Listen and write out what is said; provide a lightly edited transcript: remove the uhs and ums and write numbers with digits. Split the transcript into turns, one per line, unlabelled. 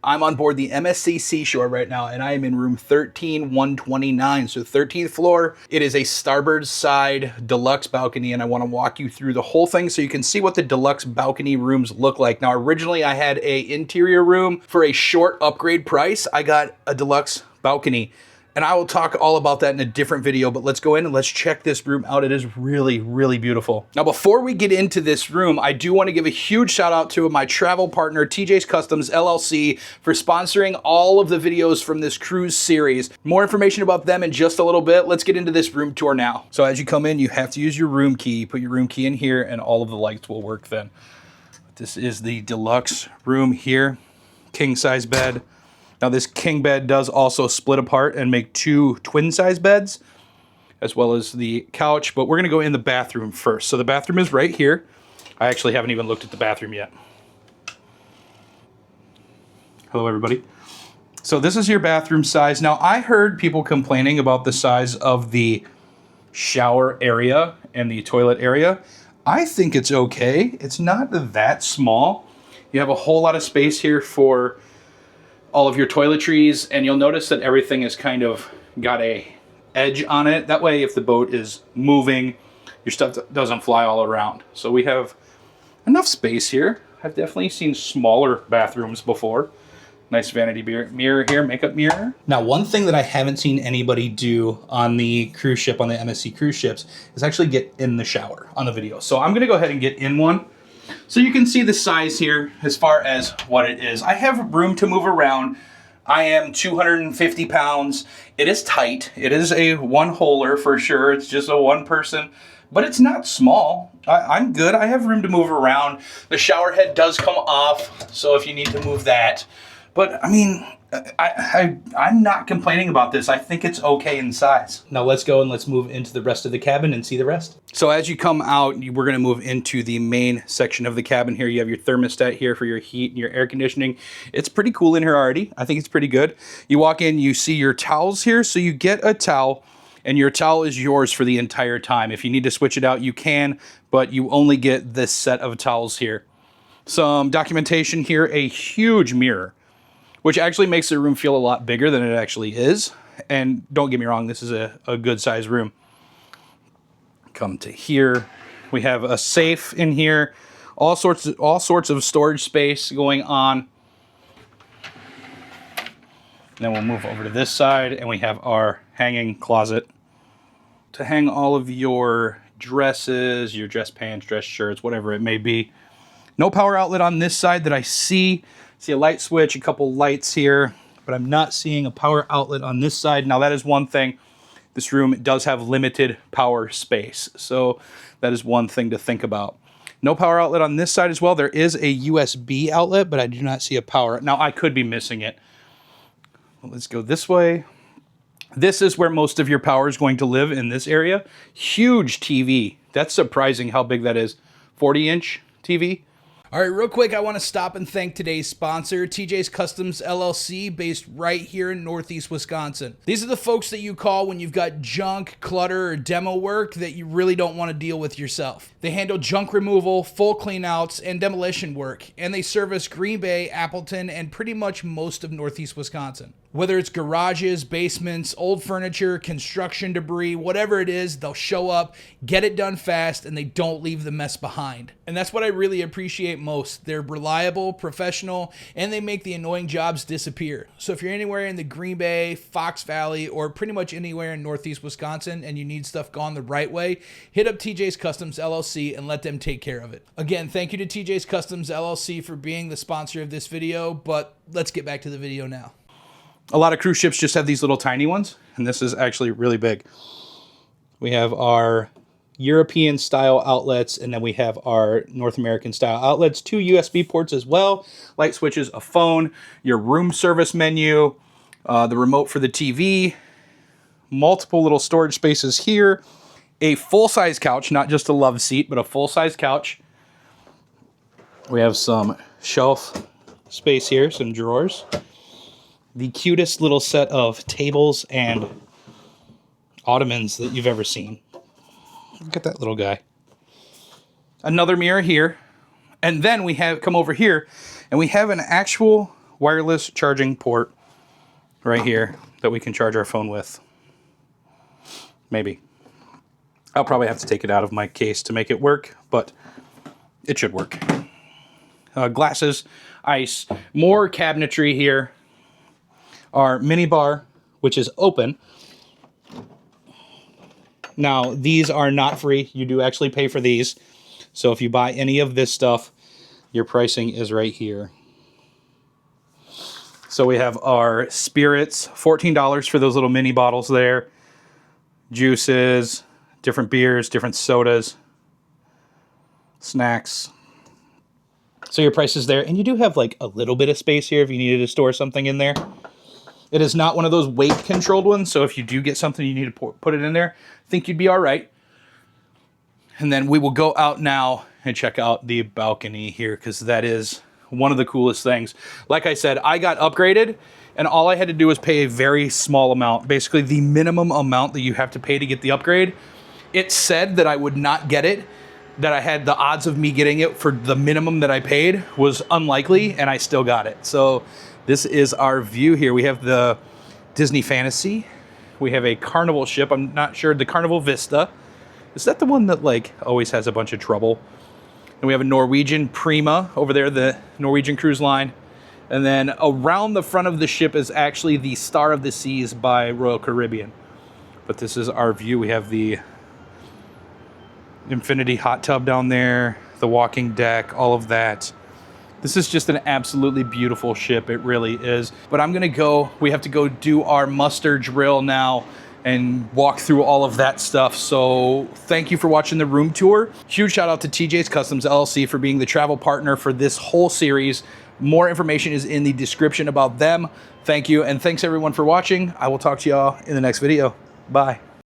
I'm on board the MSC Seashore right now, and I am in room 13129, so 13th floor. It is a starboard side deluxe balcony, and I want to walk you through the whole thing so you can see what the deluxe balcony rooms look like. Now, originally I had a interior room for a short upgrade price. I got a deluxe balcony, and I will talk all about that in a different video, but let's go in and let's check this room out. It is really, really beautiful. Now, before we get into this room, I do want to give a huge shout out to my travel partner, TJ's Customs LLC, for sponsoring all of the videos from this cruise series. More information about them in just a little bit. Let's get into this room tour now. So as you come in, you have to use your room key. Put your room key in here and all of the lights will work then. This is the deluxe room here. King size bed. Now this king bed does also split apart and make two twin size beds, as well as the couch, but we're gonna go in the bathroom first. So the bathroom is right here. I actually haven't even looked at the bathroom yet. Hello everybody. So this is your bathroom size. Now I heard people complaining about the size of the shower area and the toilet area. I think it's okay. It's not that small. You have a whole lot of space here for all of your toiletries, and you'll notice that everything is kind of got a edge on it. That way, if the boat is moving, your stuff doesn't fly all around. So we have enough space here. I've definitely seen smaller bathrooms before. Nice vanity mirror here, makeup mirror. Now, one thing that I haven't seen anybody do on the cruise ship, on the MSC cruise ships, is actually get in the shower on the video. So I'm gonna go ahead and get in one. So you can see the size here as far as what it is. I have room to move around. I am 250 pounds. It is tight. It is a one-holer for sure. It's just a one person, but it's not small. I'm good. I have room to move around. The shower head does come off, so if you need to move that. But I mean, I'm not complaining about this. I think it's okay in size. Now let's go and let's move into the rest of the cabin and see the rest. So as you come out, we're gonna move into the main section of the cabin here. You have your thermostat here for your heat and your air conditioning. It's pretty cool in here already. I think it's pretty good. You walk in, you see your towels here. So you get a towel, and your towel is yours for the entire time. If you need to switch it out, you can, but you only get this set of towels here. Some documentation here, a huge mirror, which actually makes the room feel a lot bigger than it actually is. And don't get me wrong, this is a good size room. Come to here. We have a safe in here. All sorts of storage space going on. And then we'll move over to this side, and we have our hanging closet to hang all of your dresses, your dress pants, dress shirts, whatever it may be. No power outlet on this side that I see. See a light switch, a couple lights here, but I'm not seeing a power outlet on this side. Now that is one thing. This room does have limited power space, so that is one thing to think about. No power outlet on this side as well. There is a USB outlet, but I do not see a power. Now I could be missing it. Well, let's go this way. This is where most of your power is going to live, in this area. Huge TV. That's surprising how big that is. 40-inch TV. All right, real quick, I want to stop and thank today's sponsor, TJ's Customs LLC, based right here in Northeast Wisconsin. These are the folks that you call when you've got junk, clutter, or demo work that you really don't want to deal with yourself. They handle junk removal, full cleanouts, and demolition work, and they service Green Bay, Appleton, and pretty much most of Northeast Wisconsin. Whether it's garages, basements, old furniture, construction debris, whatever it is, they'll show up, get it done fast, and they don't leave the mess behind. And that's what I really appreciate most. They're reliable, professional, and they make the annoying jobs disappear. So if you're anywhere in the Green Bay, Fox Valley, or pretty much anywhere in Northeast Wisconsin and you need stuff gone the right way, hit up TJ's Customs LLC and let them take care of it. Again, thank you to TJ's Customs LLC for being the sponsor of this video, but let's get back to the video now. A lot of cruise ships just have these little tiny ones, and this is actually really big. We have our European style outlets, and then we have our North American style outlets, 2 USB ports as well, light switches, a phone, your room service menu, the remote for the TV, multiple little storage spaces here, a full-size couch, not just a love seat, but a full-size couch. We have some shelf space here, some drawers. The cutest little set of tables and ottomans that you've ever seen. Look at that little guy. Another mirror here. And then we have come over here and we have an actual wireless charging port right here that we can charge our phone with. Maybe. I'll probably have to take it out of my case to make it work, but it should work. Glasses, ice, more cabinetry here. Our mini bar, which is open. Now, these are not free. You do actually pay for these. So if you buy any of this stuff, your pricing is right here. So we have our spirits, $14 for those little mini bottles there. Juices, different beers, different sodas, snacks. So your price is there. And you do have like a little bit of space here if you needed to store something in there. It is not one of those weight controlled ones. So if you do get something you need to put it in there, I think you'd be all right. And then we will go out now and check out the balcony here, because that is one of the coolest things. Like I said, I got upgraded and all I had to do was pay a very small amount, basically the minimum amount that you have to pay to get the upgrade. It said that I would not get it, that I had the odds of me getting it for the minimum that I paid was unlikely, and I still got it. So this is our view here. We have the Disney Fantasy. We have a Carnival ship. I'm not sure. The Carnival Vista. Is that the one that like always has a bunch of trouble? And we have a Norwegian Prima over there, the Norwegian Cruise Line. And then around the front of the ship is actually the Star of the Seas by Royal Caribbean. But this is our view. We have the infinity hot tub down there, the walking deck, all of that. This is just an absolutely beautiful ship. It really is. But I'm gonna go, we have to go do our muster drill now and walk through all of that stuff. So thank you for watching the room tour. Huge shout out to TJ's Customs LLC for being the travel partner for this whole series. More information is in the description about them. Thank you, and thanks everyone for watching. I will talk to y'all in the next video. Bye.